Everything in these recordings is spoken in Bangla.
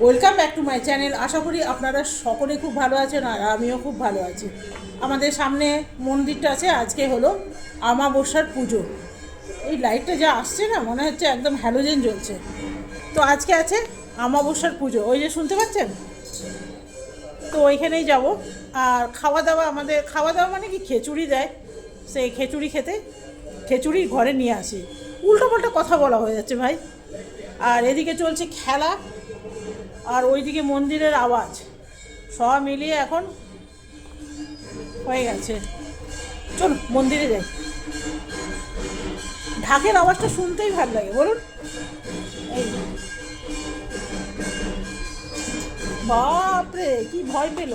Welcome back to my channel. আশা করি আপনারা সকলে খুব ভালো আছেন আর আমিও খুব ভালো আছি। আমাদের সামনে মন্দিরটা আছে, আজকে হলো আমাবস্যার পুজো। এই লাইটটা যা আসছে না, মনে হচ্ছে একদম হ্যালোজেন জ্বলছে। তো আজকে আছে আমাবস্যার পুজো, ওই যে শুনতে পাচ্ছেন। তো ওইখানেই যাব। আর খাওয়া দাওয়া, আমাদের খাওয়া দাওয়া মানে কি, খিচুড়ি দেয়, সেই খিচুড়ি খেতে খিচুড়ি ঘরে নিয়ে আসি। উল্টো পাল্টা কথা বলা হয়ে যাচ্ছে ভাই। আর এদিকে চলছে খেলা, আর ওইদিকে মন্দিরের আওয়াজ, সব মিলিয়ে এখন হয়ে গেছে। চলুন মন্দিরে যাই। ঢাকের আওয়াজটা শুনতেই ভালো লাগে, বলুন। এই বাপরে, কি ভয় পেল।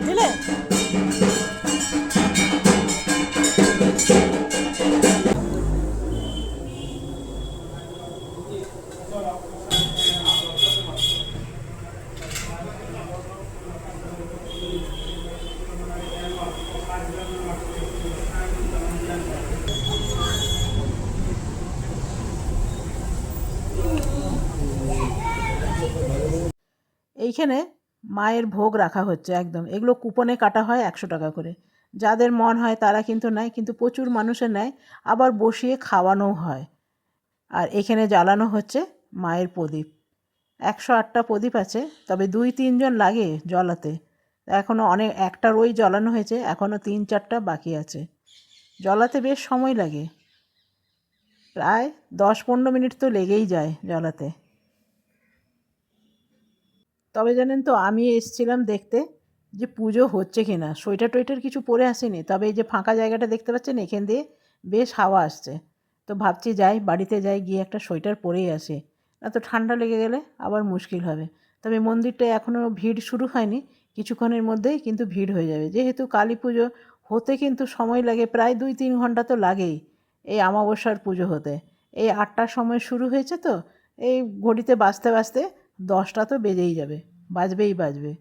বুঝলে, এইখানে মায়ের ভোগ রাখা হচ্ছে একদম। এগুলো কুপনে কাটা হয় 100 টাকা করে। যাদের মন হয় তারা কিন্তু নেয়, কিন্তু প্রচুর মানুষের নেয়। আবার বসিয়ে খাওয়ানোও হয়। আর এখানে জ্বালানো হচ্ছে মায়ের প্রদীপ। 108টা প্রদীপ আছে, তবে 2-3 জন লাগে জ্বালাতে। এখনও অনেক, একটা রই জ্বালানো হয়েছে, এখনও 3-4টা বাকি আছে। জ্বালাতে বেশ সময় লাগে, প্রায় 10-15 মিনিট তো লেগেই যায় জ্বালাতে। তবে জানেন তো, আমি এসেছিলাম দেখতে যে পুজো হচ্ছে কি না। সোয়েটার টোয়েটার কিছু পরে আসিনি, তবে এই যে ফাঁকা জায়গাটা দেখতে পাচ্ছেন, এখান দিয়ে বেশ হাওয়া আসছে। তো ভাবছি যাই, বাড়িতে যাই, গিয়ে একটা সোয়েটার পরেই আসি, না তো ঠান্ডা লেগে গেলে আবার মুশকিল হবে। তবে মন্দিরটায় এখনও ভিড় শুরু হয়নি, কিছুক্ষণের মধ্যেই কিন্তু ভিড় হয়ে যাবে। যেহেতু কালী পুজো হতে কিন্তু সময় লাগে, প্রায় 2-3 ঘন্টা তো লাগেই এই আমাবস্যার পুজো হতে। এই 8টার সময় শুরু হয়েছে, তো এই ঘড়িতে বাজতে বাজতে 10টা তো বেজেই যাবে, বাজবেই বাজবে।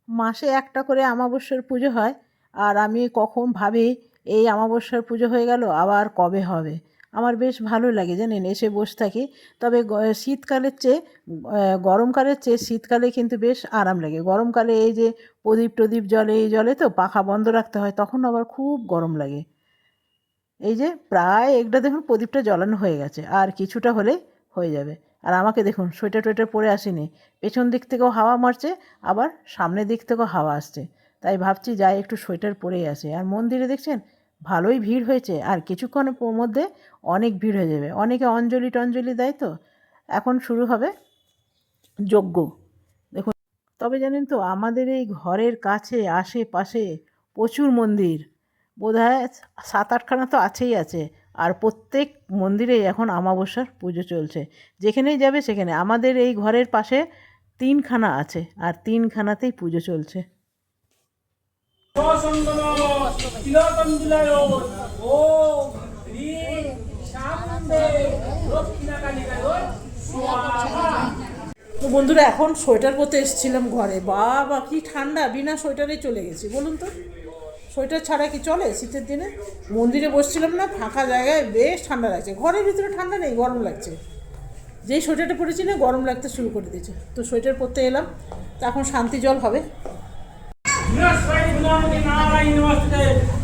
মাসে একটা করে আমাবস্যার পুজো হয়। আর আমি কখন ভাবি এই আমাবস্যার পুজো হয়ে গেল, আবার কবে হবে। আমার বেশ ভালো লাগে জানেন, এসে বসে থাকি। তবে শীতকালের চেয়ে গরমকালের চেয়ে শীতকালে কিন্তু বেশ আরাম লাগে। গরমকালে এই যে প্রদীপ টদীপ জ্বলে, এই জলে তো পাখা বন্ধ রাখতে হয়, তখন আবার খুব গরম লাগে। এই যে প্রায় একটা দেখুন প্রদীপটা জ্বালানো হয়ে গেছে, আর কিছুটা হলে হয়ে যাবে। আর আমাকে দেখুন, সোয়েটার টোয়েটার পরে আসিনি। পেছন দিক থেকেও হাওয়া মারছে, আবার সামনের দিক থেকেও হাওয়া আসছে। তাই ভাবছি যাই একটু সোয়েটার পরেই আসি। আর মন্দিরে দেখছেন ভালোই ভিড় হয়েছে, আর কিছুক্ষণের মধ্যে অনেক ভিড় হয়ে যাবে। অনেকে অঞ্জলি টঞ্জলি দেয়, তো এখন শুরু হবে যজ্ঞ। দেখুন, তবে জানেন তো, আমাদের এই ঘরের কাছে আশেপাশে প্রচুর মন্দির, বোধহয় 7-8খানা তো আছেই আছে। আর প্রত্যেক মন্দিরেই এখন আমাবস্যার পুজো চলছে। যেখানেই যাবে সেখানে, আমাদের এই ঘরের পাশে 3খানা আছে, আর 3খানাতেই পুজো চলছে। তো বন্ধুরা, এখন সোয়েটার পরতে এসেছিলাম ঘরে, বাবা কি ঠান্ডা, বিনা সোয়েটারে চলে গেছি বলুন তো। সোয়েটার ছাড়া কি চলে শীতের দিনে? মন্দিরে বসছিলাম না, ফাঁকা জায়গায়, বেশ ঠান্ডা লাগছে। ঘরের ভিতরে ঠান্ডা নেই, গরম লাগছে। যেই সোয়েটারটা পরেছি না, গরম লাগতে শুরু করে দিয়েছে। তো সোয়েটার পরতে এলাম। এখন শান্তি জল হবে।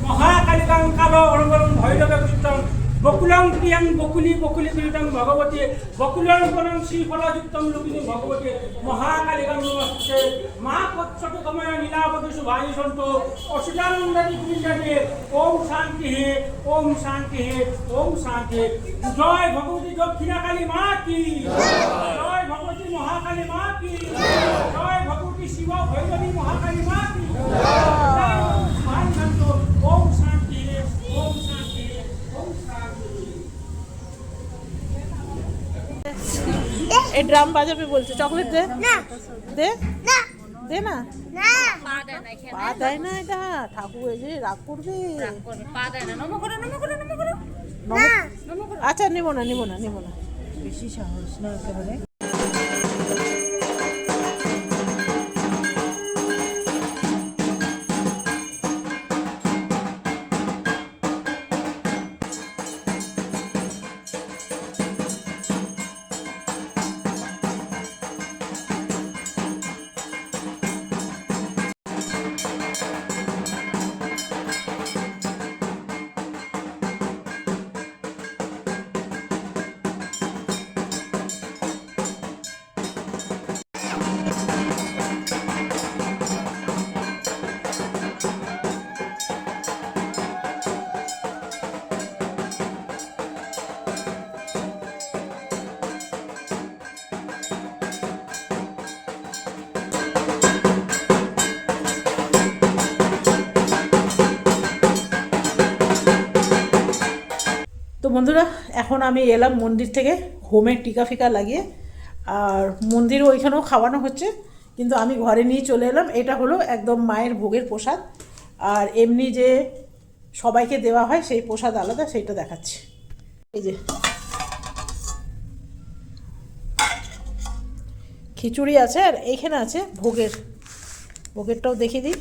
মহাকালিকাং কালো অরঙ্গলং ভৈরবে কৃতং বকুলং প্রিয়ং বকুলি বকুলি কৃতং ভগবতী বকুলং পরং শ্রীফলাযুক্তং লুকিনী ভগবতী মহাকালিকাং নমস্তে মা পচ্ছট কময় নীলাবতী শুভানি সন্তু অসুরানন্দী কুঞ্জনে ওম শান্তি হে ওম শান্তি হে ওম শান্তি। জয় ভগবতী দক্ষিণাকালী মা কি জয়, ভগবতী মহাকালী মা কি জয়, ভগবতী শিব ভৈরবী মহাকালী মা কি ওম শান্তি ওম শান্তি ওম শান্তি। এই ড্রাম বাজাবে বলছে, চকলেট দে দে দে না, পা দেয় না এটা, ঠাকুর এই যে রাগ করবে। আচ্ছা নেবো না নেবো না নেবো না, বেশি সাহস না একেবারে। তো বন্ধুরা, এখন আমি এলাম মন্দির থেকে হোমের টিকা ফিকা লাগিয়ে, আর মন্দিরে ওইখানেও খাওয়ানো হচ্ছে, কিন্তু আমি ঘরে নিয়ে চলে এলাম। এটা হলো একদম মায়ের ভোগের প্রসাদ, আর এমনি যে সবাইকে দেওয়া হয় সেই প্রসাদ আলাদা, সেইটা দেখাচ্ছি। এই যে খিচুড়ি আছে, আর এইখানে আছে ভোগেরটাও দেখিয়ে দিই।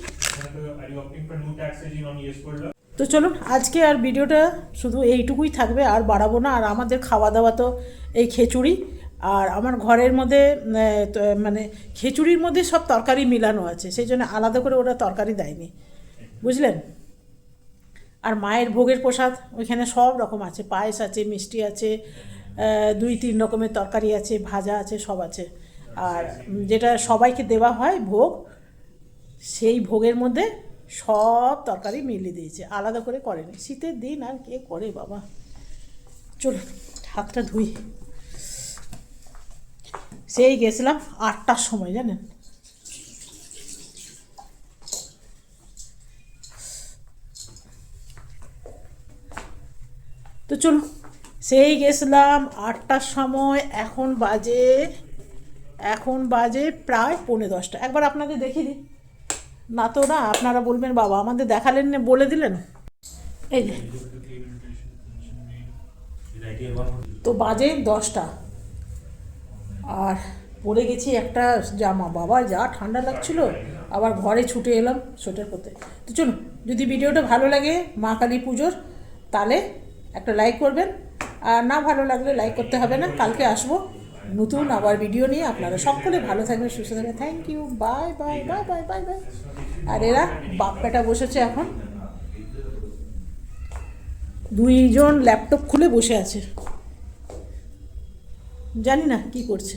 তো চলুন, আজকে আর ভিডিওটা শুধু এইটুকুই থাকবে, আর বাড়াবো না। আর আমাদের খাওয়া দাওয়া তো এই খিচুড়ি, আর আমার ঘরের মধ্যে মানে খিচুড়ির মধ্যে সব তরকারি মিলানো আছে, সেই জন্য আলাদা করে ওরা তরকারি দেয়নি, বুঝলেন। আর মায়ের ভোগের প্রসাদ ওইখানে সব রকম আছে, পায়েস আছে, মিষ্টি আছে, 2-3 রকমের তরকারি আছে, ভাজা আছে, সব আছে। আর যেটা সবাইকে দেওয়া হয় ভোগ, সেই ভোগের মধ্যে সব তরকারি মিলিয়ে দিয়েছে, আলাদা করে করেনি। শীতের দিন আর কে করে বাবা। চলুন হাতটা ধুই। সেই গেছিলাম 8টার সময়, জানেন। তো চলুন, সেই গেছিলাম 8টার সময়, এখন বাজে প্রায় 9:45। একবার আপনাদের দেখিয়ে দিই না, তো না আপনারা বলবেন বাবা আমাদের দেখালেন না, বলে দিলেন। এই যে তো বাজে 10টা, আর পরে গেছি একটা জামা, বাবা যা ঠান্ডা লাগছিল, আবার ঘরে ছুটে এলাম সোয়েটার পরতে। তো চলুন, যদি ভিডিওটা ভালো লাগে মা কালী পুজোর, তাহলে একটা লাইক করবেন, আর না ভালো লাগলে লাইক করতে হবে না। কালকে আসবো নতুন আবার ভিডিও নিয়ে। আপনারা সকলে ভালো থাকবেন, সুস্থ থাকবেন। Thank you, bye bye bye bye bye bye. আর এরা বাপ বেটা বসেছে, এখন 2জন ল্যাপটপ খুলে বসে আছে, জানি না কি করছে।